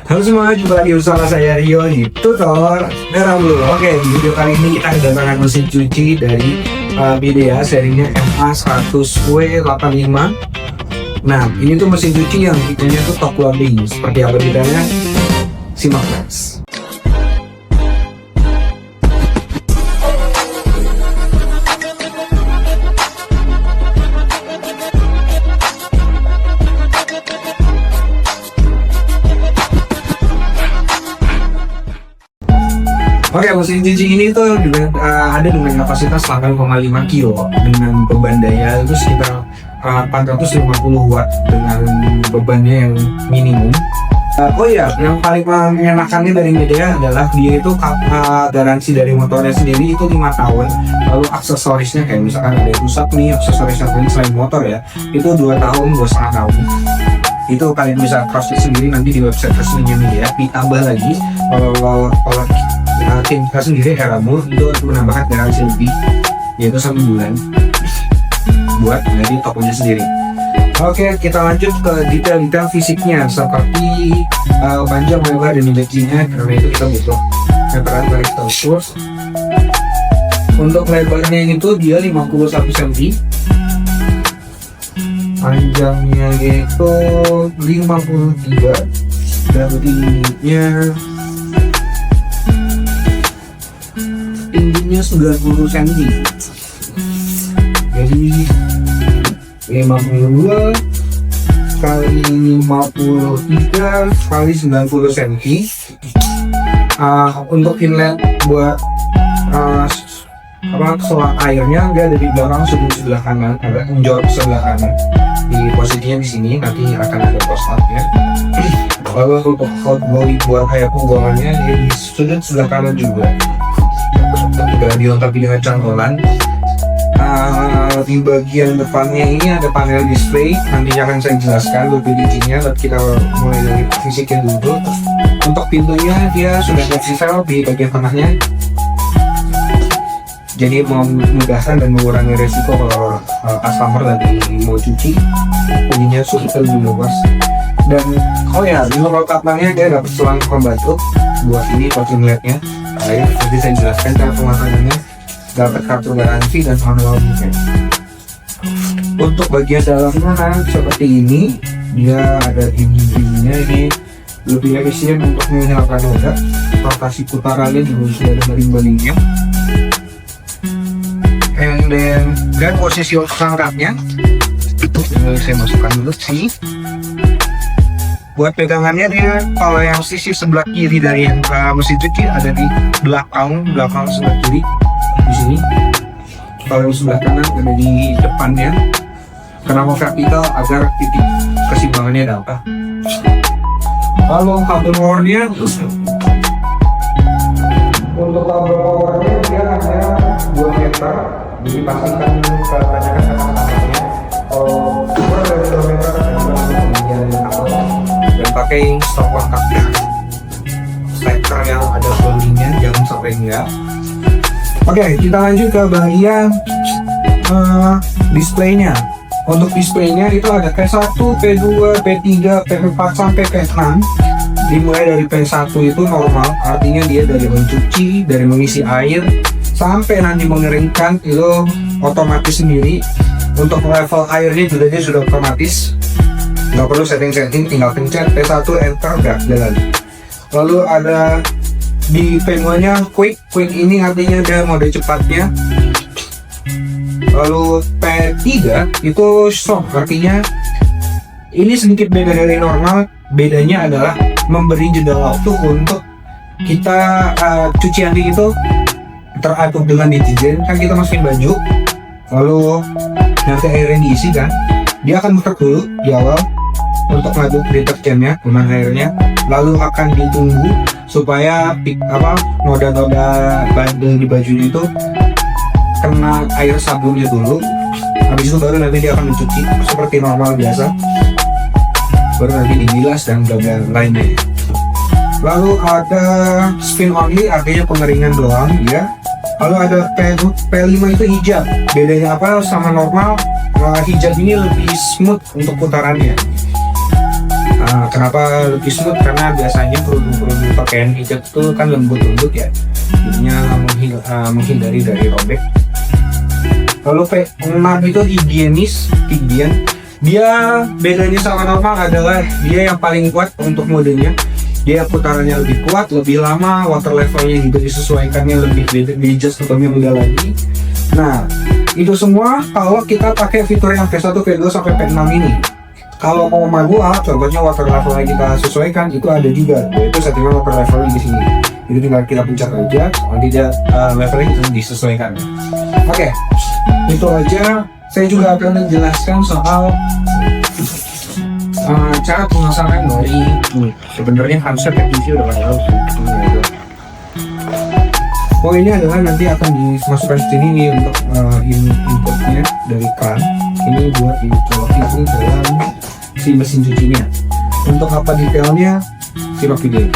Halo semua, jumpa lagi bersama saya Rio di Tutor Merah Blue. Oke, di video kali ini kita kedatangan mesin cuci dari Midea serinya MA100W85. Nah, ini tuh mesin cuci yang tipenya tuh top loading. Seperti apa bedanya? Simak guys. Oke, mesin cuci ini tuh ada dengan kapasitas 8,5 kilo dengan beban daya itu sekitar 450 watt dengan bebannya yang minimum. Oh iya, yang paling mengenakannya dari Midea adalah dia itu garansi dari motornya sendiri itu 5 tahun. Lalu aksesorisnya kayak misalkan ada yang rusak nih, aksesorisnya selain motor ya, itu 2 tahun, 2,5 tahun. Itu kalian bisa cross check sendiri nanti di website resminya Midea. Ditambah lagi kalau tim kita sendiri Eramu itu menambahkan garansi lebih, yaitu 1 bulan buat dari tokonya sendiri. Oke, kita lanjut ke detail-detail fisiknya seperti panjang, lebar, dan dimensinya. Karena itu kita butuh meteran garis terukur. Untuk lebarnya itu dia 51 cm, panjangnya itu 53, dan tingginya 90 cm. Jadi 52 kali 53 kali 90 cm. Untuk inlet buat selang airnya dia ada di belakang sebelah kanan, ada menjorok sebelah kanan. Di posisinya di sini nanti akan ada prostatnya. Lalu untuk hot boy buat air pembuangannya di sudut sebelah kanan juga. Juga dilengkapi dengan cangkolan. Di bagian depannya ini ada panel display, nantinya akan saya jelaskan lebih rincinya. Kita mulai dari fisiknya dulu. Untuk pintunya dia sudah nge-seal di bagian tengahnya, jadi memudahkan dan mengurangi resiko kalau customer lagi mau cuci bunyinya sulit lebih luas. Dan oh ya, di lokapnya dia dapat selang pembatuk buat ini buat inletnya. Baik, nanti saya jelaskan cara pemasangannya. Dapat kartu garansi dan manual bukan. Untuk bagian dalamnya seperti ini, dia ada dinding-dindingnya ini lebih efisien untuk menghilangkan noda. Rotasi putarannya juga sudah ada baling-balingnya. Dan posisi angkatnya itu saya masukkan dulu sini. Buat pegangannya dia, kalau yang sisi sebelah kiri dari yang mesin cuci ada di belakang sebelah kiri di sini. Kalau yang sebelah kanan ada di depannya. Kenapa vertikal? Agar titik keseimbangannya dapat. Lalu kabel powernya, untuk kabel powernya dia ada 2 meter. Jadi pastikan kebanyakan kata-katanya. Kalau kurang dari 2 meter kemudian kabel. Dan pakai stop lengkap steker yang ada bodinya, jangan sampai enggak. Oke, kita lanjut ke bagian displaynya. Untuk displaynya itu ada P1, P2, P3, P4 sampai P6. Dimulai dari P1 itu normal, artinya dia dari mencuci, dari mengisi air sampai nanti mengeringkan itu otomatis sendiri. Untuk level airnya juga dia sudah otomatis, nggak perlu setting-setting, tinggal pencet P1 enter udah jalan. Lalu ada di P2 nya quick ini artinya dia mode cepatnya. Lalu P3 itu stop, artinya ini sedikit beda dari normal. Bedanya adalah memberi jeda waktu untuk kita cucian itu teratur dengan deterjen. Kan kita masukin baju, lalu nanti airnya diisi kan, dia akan muter dulu di awal untuk ngaduk deterjennya dengan airnya, lalu akan ditunggu supaya noda-noda bandel di bajunya itu kena air sabunnya dulu. Habis itu baru nanti dia akan mencuci seperti normal biasa, baru nanti dibilas dan bagian lainnya. Lalu ada spin only, artinya pengeringan doang ya. Lalu ada P5 itu hijab. Bedanya apa sama normal? Hijab ini lebih smooth untuk putarannya. Kenapa lebih smooth? Karena biasanya produk-produk pakaian hijab itu kan lembut-lembut ya, jadinya menghindari dari robek. Lalu V6 itu higienis, dia bedanya sama normal adalah dia yang paling kuat untuk modenya. Dia putarannya lebih kuat, lebih lama, water levelnya juga disesuaikannya lebih di-adjust lebih mudah lagi. Nah, itu semua kalau kita pakai fitur yang V1, V2 sampai V6 ini. Kalau mau manual, contohnya water levelnya kita sesuaikan, itu ada juga, yaitu settingan water levelnya di sini. Itu tinggal kita pencet aja, nanti dia levelnya itu disesuaikan. Oke, itu aja. Saya juga akan menjelaskan soal cara pemasangan dari sebenarnya harusnya teknisi udah tahu sih. Ini adalah nanti akan dimasukkan sini nih untuk inputnya dari kran. Ini buat dicolok itu dalam si mesin cucinya. Untuk apa detailnya, simak video.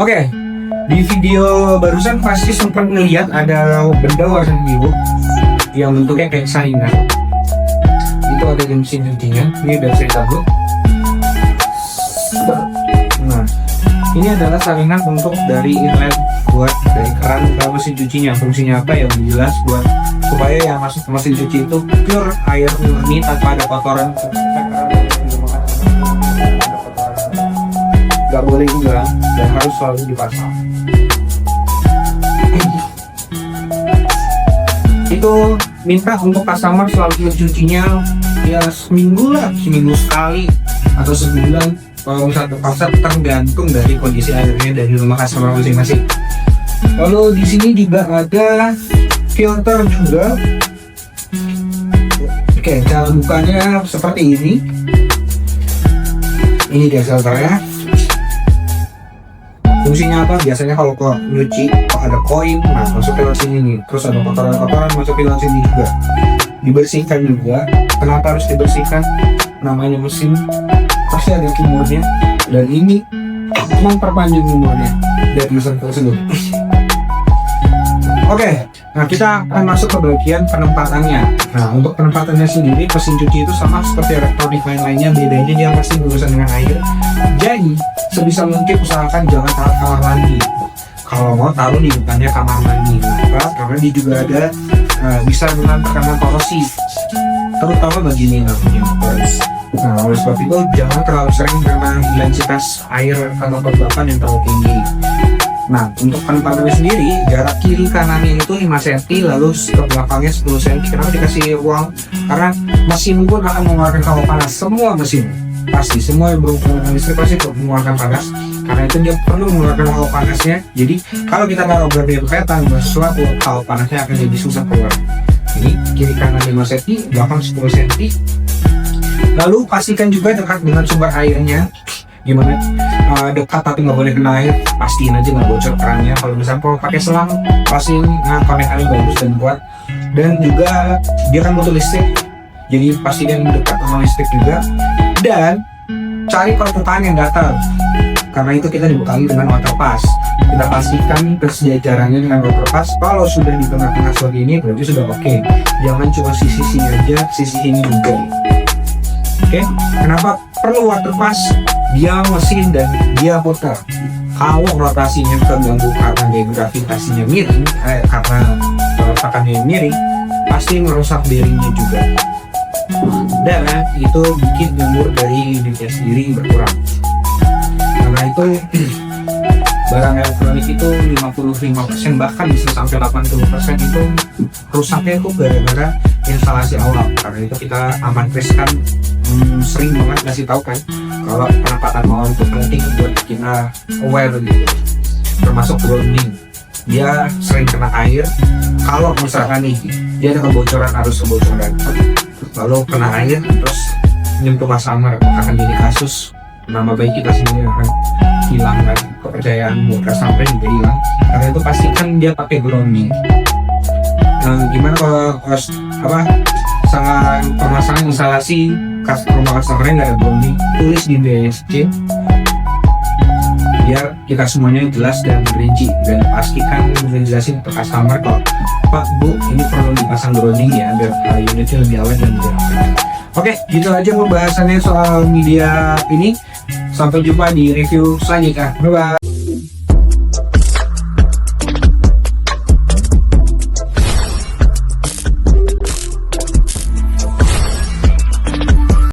Oke, di video barusan pasti sempat ngeliat ada benda warna biru yang bentuknya kayak saringan. Itu ada di mesin cucinya. Ini udah saya cabut. Nah, ini adalah saringan untuk dari inlet buat dari keran ke mesin cucinya. Fungsinya apa ya? Jelas buat supaya yang masuk ke mesin cuci itu pure air murni tanpa ada kotoran. Gak boleh juga dan harus selalu dipasang. Itu minta untuk customer selalu mencucinya ya seminggu sekali atau sebulan. Kalau misalnya terpaksa, tergantung dari kondisi airnya dari rumah customer masing-masing. Lalu di sini juga ada filter juga. Oke, cara bukanya seperti ini. Ini dia filternya. Fungsinya apa? Biasanya kalau nyuci ada koin, nah masuk ke sini nih. Terus ada kotoran-kotoran masuk ke sini juga. Dibersihkan juga. Kenapa harus dibersihkan? Namanya mesin pasti ada umurnya, dan ini memperpanjang umurnya dari mesin tersebut. Oke, nah kita akan masuk ke bagian penempatannya. Nah, untuk penempatannya sendiri, mesin cuci itu sama seperti elektronik lainnya, bedanya dia pasti berurusan dengan air. Jadi, sebisa mungkin usahakan jangan taruh kamar mandi. Kalau mau taruh di depannya kamar mandi, karena dia juga ada bisa dengan tekanan korosi, terutama bagi ini namanya motoris. Nah, oleh sebab itu jangan terlalu sering karena intensitas air atau kelembapan yang terlalu tinggi. Nah, untuk penempatannya sendiri, jarak kiri kanannya itu 5 cm, lalu ke belakangnya 10 cm. Kenapa dikasih ruang? Karena mesin pun akan mengeluarkan hawa panas. Semua mesin, pasti semua yang berhubungan dengan listrik pasti mengeluarkan panas. Karena itu dia perlu mengeluarkan hawa panasnya. Jadi kalau kita taruh berada kereta, sesuatu hawa panasnya akan jadi susah keluar. Ini kiri kanan 5 cm, belakang 10 cm. Lalu pastikan juga dekat dengan sumber airnya. Gimana? Dekat tapi nggak boleh kena air, pastiin aja nggak bocor kerannya. Kalau misalnya mau pakai selang, pastiin konek air bagus dan kuat. Dan juga dia kan butuh listrik, jadi pastiin dekat sama listrik juga. Dan cari permukaan yang datar, karena itu kita dibekali dengan water pass. Kita pastikan kesejajarannya dengan water pass. Kalau sudah di tengah-tengah seperti ini, berarti sudah oke. Jangan cuma sisi sini aja, sisi ini juga. Oke, kenapa perlu water pass? Dia mesin dan dia putar. Kalau rotasinya terganggu karena dia gravitasinya miring, karena peletakannya miring, pasti merusak bearingnya juga. Dan itu bikin umur dari unitnya sendiri berkurang. Karena itu barang elektronik itu 55% bahkan bisa sampai 80% itu rusaknya itu gara-gara instalasi awal. Karena itu kita amankan sering banget ngasih tahu kan kalau penempatan awal itu penting buat kita aware gitu, termasuk grounding. Dia sering kena air, kalau misalkan nih dia ada kebocoran, arus kebocoran lalu kena air terus nyentuh customer, akan jadi kasus, nama baik kita sendiri akan hilang kan, kepercayaan buat customer juga hilang. Karena itu pastikan dia pakai grounding. Gimana kalau sangat permasalahan instalasi rumah customer nggak ada grounding, tulis di DSC biar kita semuanya jelas dan rinci, dan pastikan menjelasin ke customer kalau Pak Bu ini perlu dipasang grounding ya biar unitnya lebih awet dan lebih aman. Oke, gitu aja pembahasannya soal media ini. Sampai jumpa di review selanjutnya. Bye bye.